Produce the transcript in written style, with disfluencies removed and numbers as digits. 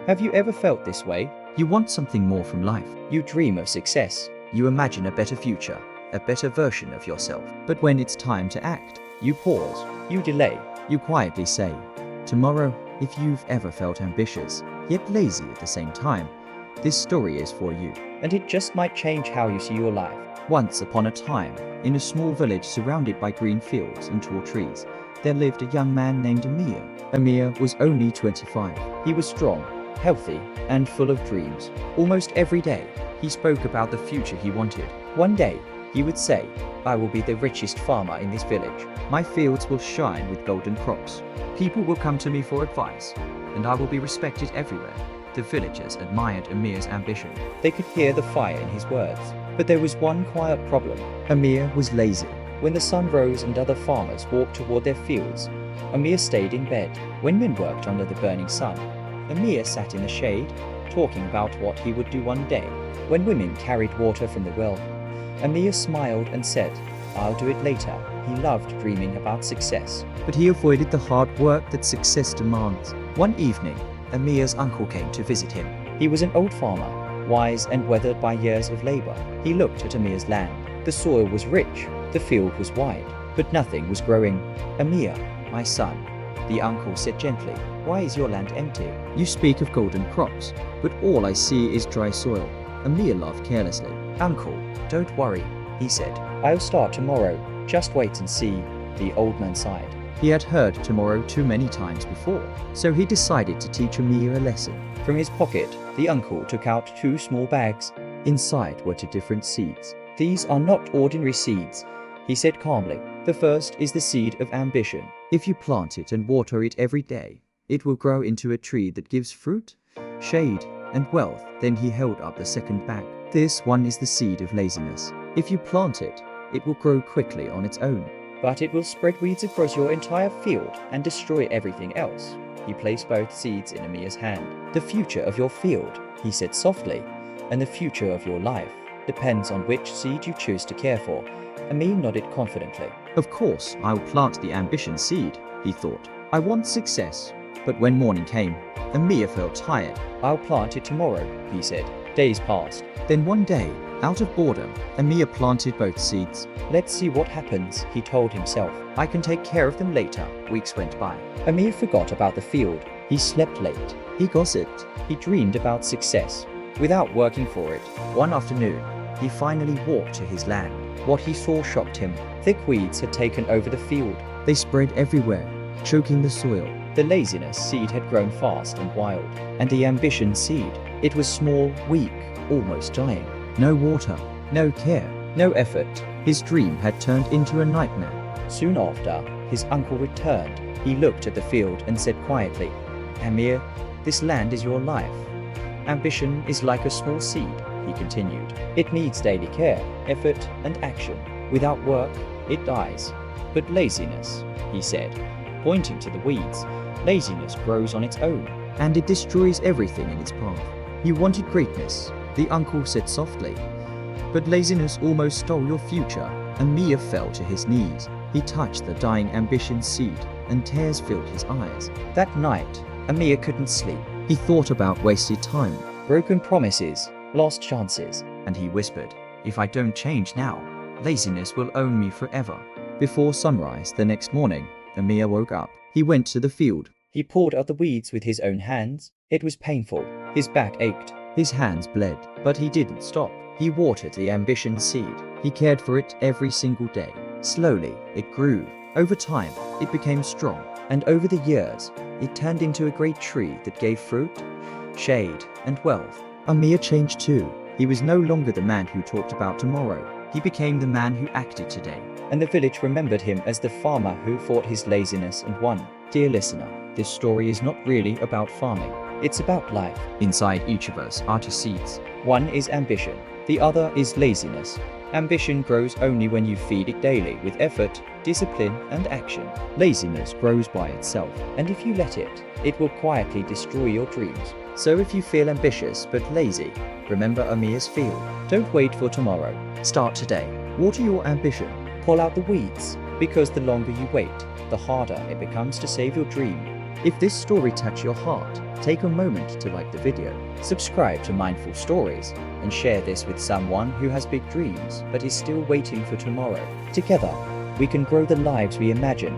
Have you ever felt this way? You want something more from life. You dream of success. You imagine a better future, a better version of yourself. But when it's time to act, You pause. You delay. you quietly say, tomorrow. If you've ever felt ambitious, yet lazy at the same time, this story is for you. And it just might change how you see your life. Once upon a time, in a small village surrounded by green fields and tall trees, there lived a young man named Amir. Amir was only 25. He was strong, healthy, and full of dreams. Almost every day, he spoke about the future he wanted. One day, he would say, I will be the richest farmer in this village. My fields will shine with golden crops. People will come to me for advice, and I will be respected everywhere. The villagers admired Amir's ambition. They could hear the fire in his words. But there was one quiet problem. Amir was lazy. When the sun rose and other farmers walked toward their fields, Amir stayed in bed. When men worked under the burning sun, Amir sat in the shade, talking about what he would do one day. When women carried water from the well, Amir smiled and said, I'll do it later. He loved dreaming about success. But he avoided the hard work that success demands. One evening, Amir's uncle came to visit him. He was an old farmer, wise and weathered by years of labor. He looked at Amir's land. The soil was rich, the field was wide, but nothing was growing. Amir, my son, the uncle said gently, why is your land empty? You speak of golden crops, but all I see is dry soil. Amir laughed carelessly. Uncle, don't worry, he said. I'll start tomorrow. Just wait and see, the old man sighed. He had heard tomorrow too many times before, so he decided to teach Amir a lesson. From his pocket, the uncle took out 2 small bags. Inside were 2 different seeds. These are not ordinary seeds, he said calmly. The first is the seed of ambition. If you plant it and water it every day, it will grow into a tree that gives fruit, shade, and wealth. Then he held up the second bag. This one is the seed of laziness. If you plant it, it will grow quickly on its own. But it will spread weeds across your entire field and destroy everything else. He placed both seeds in Amir's hand. The future of your field, he said softly, and the future of your life depends on which seed you choose to care for. Amir nodded confidently. Of course, I'll plant the ambition seed, he thought. I want success. But when morning came, Amir felt tired. I'll plant it tomorrow, he said. Days passed. Then one day, out of boredom, Amir planted both seeds. Let's see what happens, he told himself. I can take care of them later. Weeks went by. Amir forgot about the field. He slept late. He gossiped. He dreamed about success without working for it. One afternoon, he finally walked to his land. What he saw shocked him. Thick weeds had taken over the field. They spread everywhere, choking the soil. The laziness seed had grown fast and wild. And the ambition seed, it was small, weak, almost dying. No water, no care, no effort. His dream had turned into a nightmare. Soon after, his uncle returned. He looked at the field and said quietly, Amir, this land is your life. Ambition is like a small seed, he continued. It needs daily care, effort, and action. Without work, it dies. But laziness, he said, pointing to the weeds, laziness grows on its own. And it destroys everything in its path. You wanted greatness, the uncle said softly. But laziness almost stole your future. Amir fell to his knees. He touched the dying ambition seed, and tears filled his eyes. That night, Amir couldn't sleep. He thought about wasted time, broken promises, lost chances. And he whispered, if I don't change now, laziness will own me forever. Before sunrise the next morning, Amir woke up. He went to the field. He pulled out the weeds with his own hands. It was painful. His back ached. His hands bled. But he didn't stop. He watered the ambition seed. He cared for it every single day. Slowly, it grew. Over time, it became strong. And over the years, it turned into a great tree that gave fruit, shade, and wealth. Amir changed too. He was no longer the man who talked about tomorrow. He became the man who acted today. And the village remembered him as the farmer who fought his laziness and won. Dear listener, this story is not really about farming. It's about life. Inside each of us are 2 seeds. One is ambition. The other is laziness. Ambition grows only when you feed it daily with effort, discipline, and action. Laziness grows by itself, and if you let it, it will quietly destroy your dreams. So if you feel ambitious but lazy, remember Amir's field. Don't wait for tomorrow. Start today. Water your ambition. Pull out the weeds, because the longer you wait, the harder it becomes to save your dream. If this story touched your heart, take a moment to like the video. Subscribe to Mindful Stories and share this with someone who has big dreams but is still waiting for tomorrow. Together, we can grow the lives we imagine.